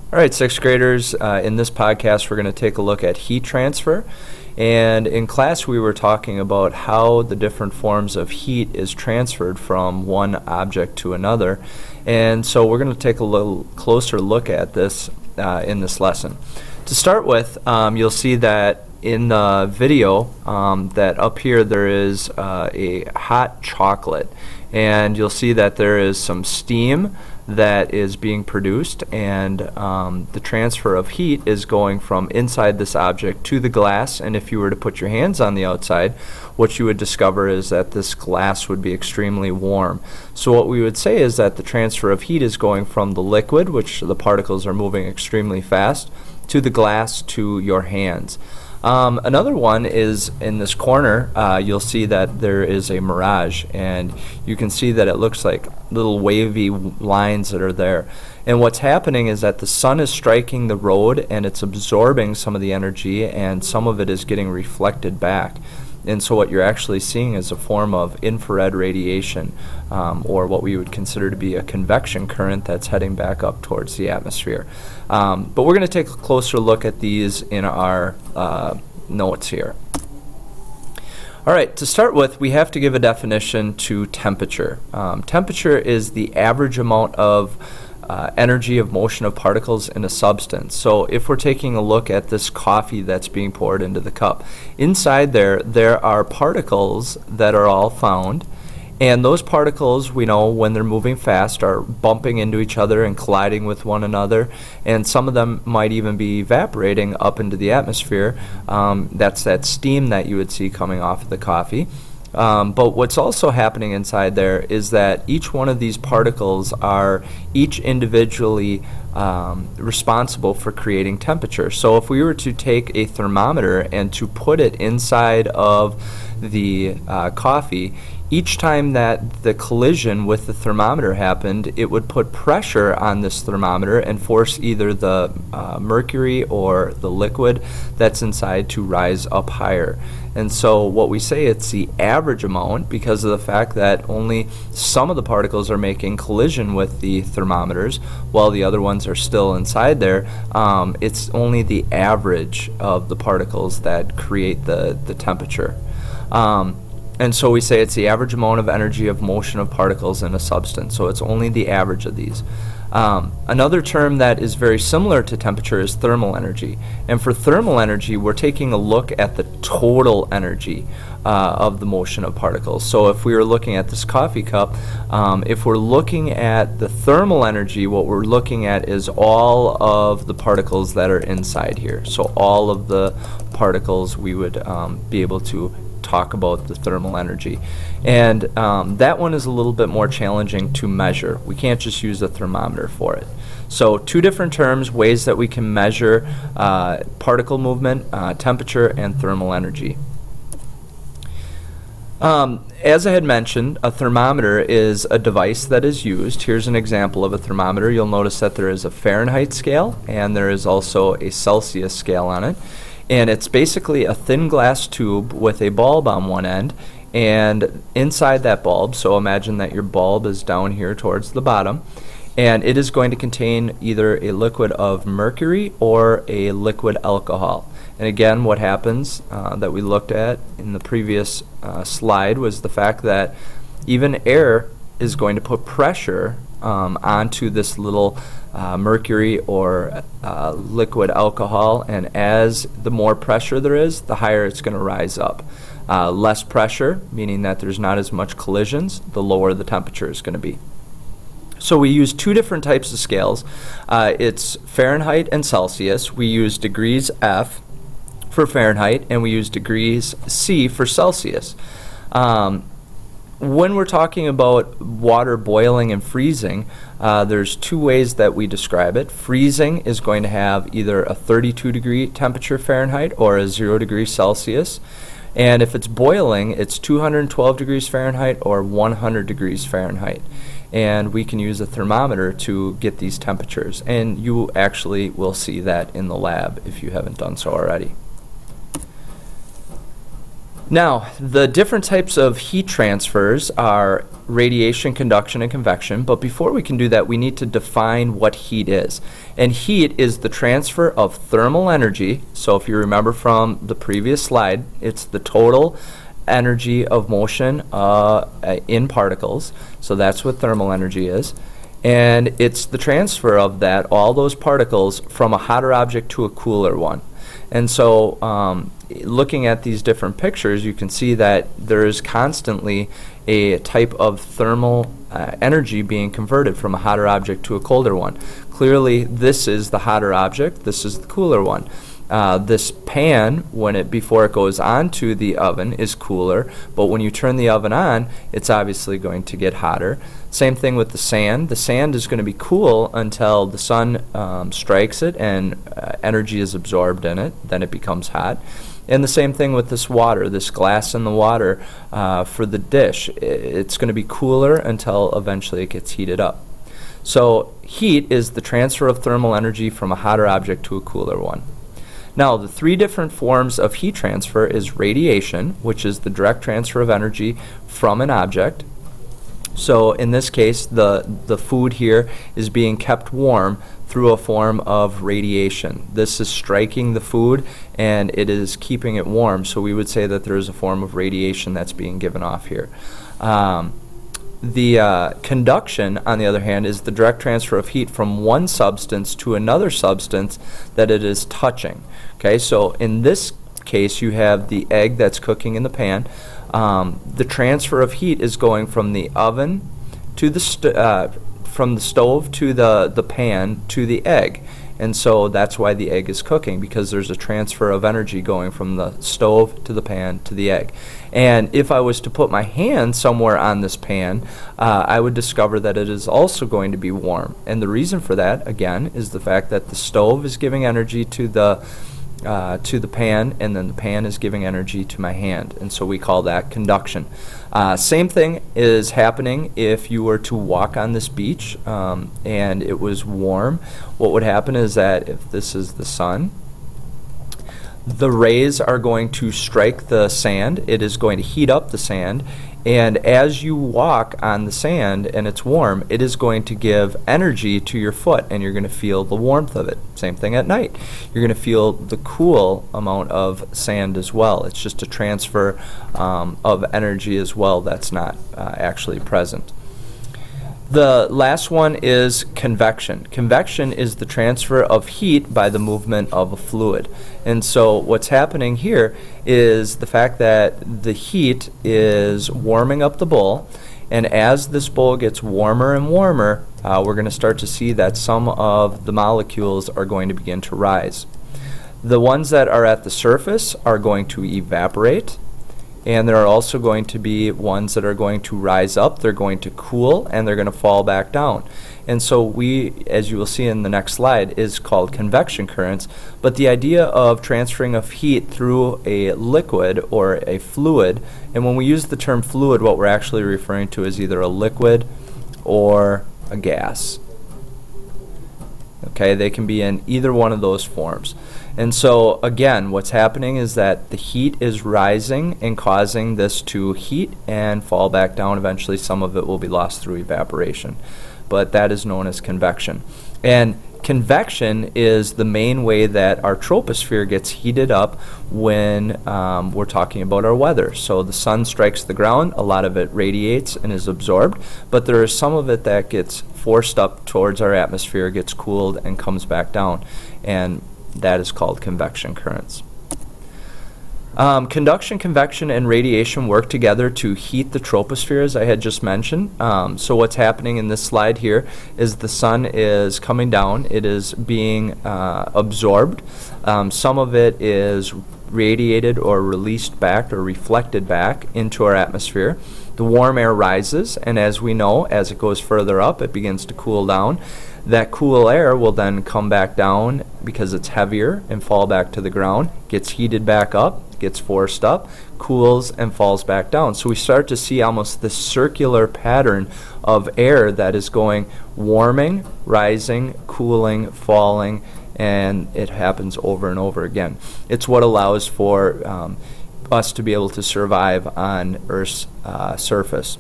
All right, sixth graders, in this podcast we're going to take a look at heat transfer. And in class we were talking about how the different forms of heat is transferred from one object to another. And so we're going to take a little closer look at this in this lesson. To start with, you'll see that in the video that up here there is a hot chocolate. And you'll see that there is some steam that is being produced, and the transfer of heat is going from inside this object to the glass. And if you were to put your hands on the outside, what you would discover is that this glass would be extremely warm. So what we would say is that the transfer of heat is going from the liquid, which the particles are moving extremely fast, to the glass to your hands. Another one is in this corner. You'll see that there is a mirage, and you can see that it looks like little wavy lines that are there. And what's happening is that the sun is striking the road and it's absorbing some of the energy, and some of it is getting reflected back. And so what you're actually seeing is a form of infrared radiation, or what we would consider to be a convection current that's heading back up towards the atmosphere. But we're going to take a closer look at these in our notes here. All right, to start with, we have to give a definition to temperature. Temperature is the average amount of energy of motion of particles in a substance. So if we're taking a look at this coffee that's being poured into the cup, inside there are particles that are all found, and those particles, we know when they're moving fast, are bumping into each other and colliding with one another, and some of them might even be evaporating up into the atmosphere. That's that steam that you would see coming off of the coffee. But what's also happening inside there is that each one of these particles are each individually responsible for creating temperature. So if we were to take a thermometer and to put it inside of the coffee, each time that the collision with the thermometer happened, it would put pressure on this thermometer and force either the mercury or the liquid that's inside to rise up higher. And so what we say, it's the average amount, because of the fact that only some of the particles are making collision with the thermometers while the other ones are still inside there. It's only the average of the particles that create the temperature. And so we say it's the average amount of energy of motion of particles in a substance. So it's only the average of these. Another term that is very similar to temperature is thermal energy. And for thermal energy, we're taking a look at the total energy of the motion of particles. So if we were looking at this coffee cup, if we're looking at the thermal energy, what we're looking at is all of the particles that are inside here. So all of the particles, we would be able to talk about the thermal energy. And that one is a little bit more challenging to measure. We can't just use a thermometer for it. So two different terms, ways that we can measure particle movement, temperature, and thermal energy. As I had mentioned, a thermometer is a device that is used. Here's an example of a thermometer. You'll notice that there is a Fahrenheit scale and there is also a Celsius scale on it. And it's basically a thin glass tube with a bulb on one end, and inside that bulb, so imagine that your bulb is down here towards the bottom, and it is going to contain either a liquid of mercury or a liquid alcohol. And again, what happens that we looked at in the previous slide was the fact that even air is going to put pressure onto this little mercury or liquid alcohol, and as the more pressure there is, the higher it's going to rise up. Less pressure, meaning that there's not as much collisions, the lower the temperature is going to be. So we use two different types of scales. It's Fahrenheit and Celsius. We use degrees F for Fahrenheit, and we use degrees C for Celsius. When we're talking about water boiling and freezing, there's two ways that we describe it. Freezing is going to have either a 32-degree temperature Fahrenheit or a 0 degrees Celsius. And if it's boiling, it's 212 degrees Fahrenheit or 100 degrees Fahrenheit. And we can use a thermometer to get these temperatures. And you actually will see that in the lab if you haven't done so already. Now, the different types of heat transfers are radiation, conduction, and convection, but before we can do that, we need to define what heat is. And heat is the transfer of thermal energy. So if you remember from the previous slide, it's the total energy of motion in particles. So that's what thermal energy is. And it's the transfer of that, all those particles, from a hotter object to a cooler one. And so looking at these different pictures, you can see that there is constantly a type of thermal energy being converted from a hotter object to a colder one. Clearly, this is the hotter object, this is the cooler one. This pan, before it goes onto the oven, is cooler, but when you turn the oven on, it's obviously going to get hotter. Same thing with the sand. The sand is going to be cool until the sun strikes it and energy is absorbed in it. Then it becomes hot. And the same thing with this water, this glass in the water for the dish. It's going to be cooler until eventually it gets heated up. So heat is the transfer of thermal energy from a hotter object to a cooler one. Now, the three different forms of heat transfer is radiation, which is the direct transfer of energy from an object. So in this case, the food here is being kept warm through a form of radiation. This is striking the food and it is keeping it warm, so we would say that there is a form of radiation that's being given off here. The conduction, on the other hand, is the direct transfer of heat from one substance to another substance that it is touching. Okay, so in this case, you have the egg that's cooking in the pan. The transfer of heat is going from the oven to from the stove to the pan to the egg. And so that's why the egg is cooking, because there's a transfer of energy going from the stove to the pan to the egg. And if I was to put my hand somewhere on this pan, I would discover that it is also going to be warm. And the reason for that, again, is the fact that the stove is giving energy to the pan, and then the pan is giving energy to my hand, and so we call that conduction. Same thing is happening if you were to walk on this beach and it was warm. What would happen is that if this is the sun, the rays are going to strike the sand. It is going to heat up the sand, and as you walk on the sand and it's warm, it is going to give energy to your foot, and you're going to feel the warmth of it. Same thing at night. You're going to feel the cool amount of sand as well. It's just a transfer of energy as well that's not actually present. The last one is convection. Convection is the transfer of heat by the movement of a fluid. And so what's happening here is the fact that the heat is warming up the bowl, and as this bowl gets warmer and warmer, we're going to start to see that some of the molecules are going to begin to rise. The ones that are at the surface are going to evaporate, and there are also going to be ones that are going to rise up, they're going to cool, and they're going to fall back down. And so we, as you will see in the next slide, is called convection currents. But the idea of transferring of heat through a liquid or a fluid, and when we use the term fluid, what we're actually referring to is either a liquid or a gas. Okay, they can be in either one of those forms. And so again, what's happening is that the heat is rising and causing this to heat and fall back down. Eventually some of it will be lost through evaporation, but that is known as convection. And convection is the main way that our troposphere gets heated up when we're talking about our weather. So the sun strikes the ground, a lot of it radiates and is absorbed, but there is some of it that gets forced up towards our atmosphere, gets cooled, and comes back down. And that is called convection currents. Conduction, convection, and radiation work together to heat the troposphere, as I had just mentioned. So what's happening in this slide here is the sun is coming down. It is being absorbed. Some of it is radiated or released back or reflected back into our atmosphere. The warm air rises, and as we know, as it goes further up, it begins to cool down. That cool air will then come back down because it's heavier and fall back to the ground, gets heated back up, gets forced up, cools, and falls back down. So we start to see almost this circular pattern of air that is going warming, rising, cooling, falling, and it happens over and over again. It's what allows for us to be able to survive on Earth's surface,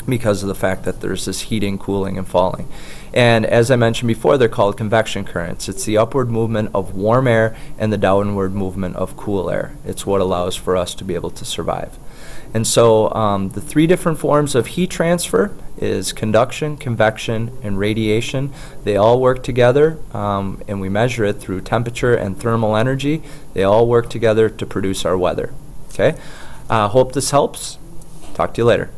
because of the fact that there's this heating, cooling, and falling. And as I mentioned before, they're called convection currents. It's the upward movement of warm air and the downward movement of cool air. It's what allows for us to be able to survive. And so the three different forms of heat transfer is conduction, convection, and radiation. They all work together, and we measure it through temperature and thermal energy. They all work together to produce our weather. Okay? Hope this helps. Talk to you later.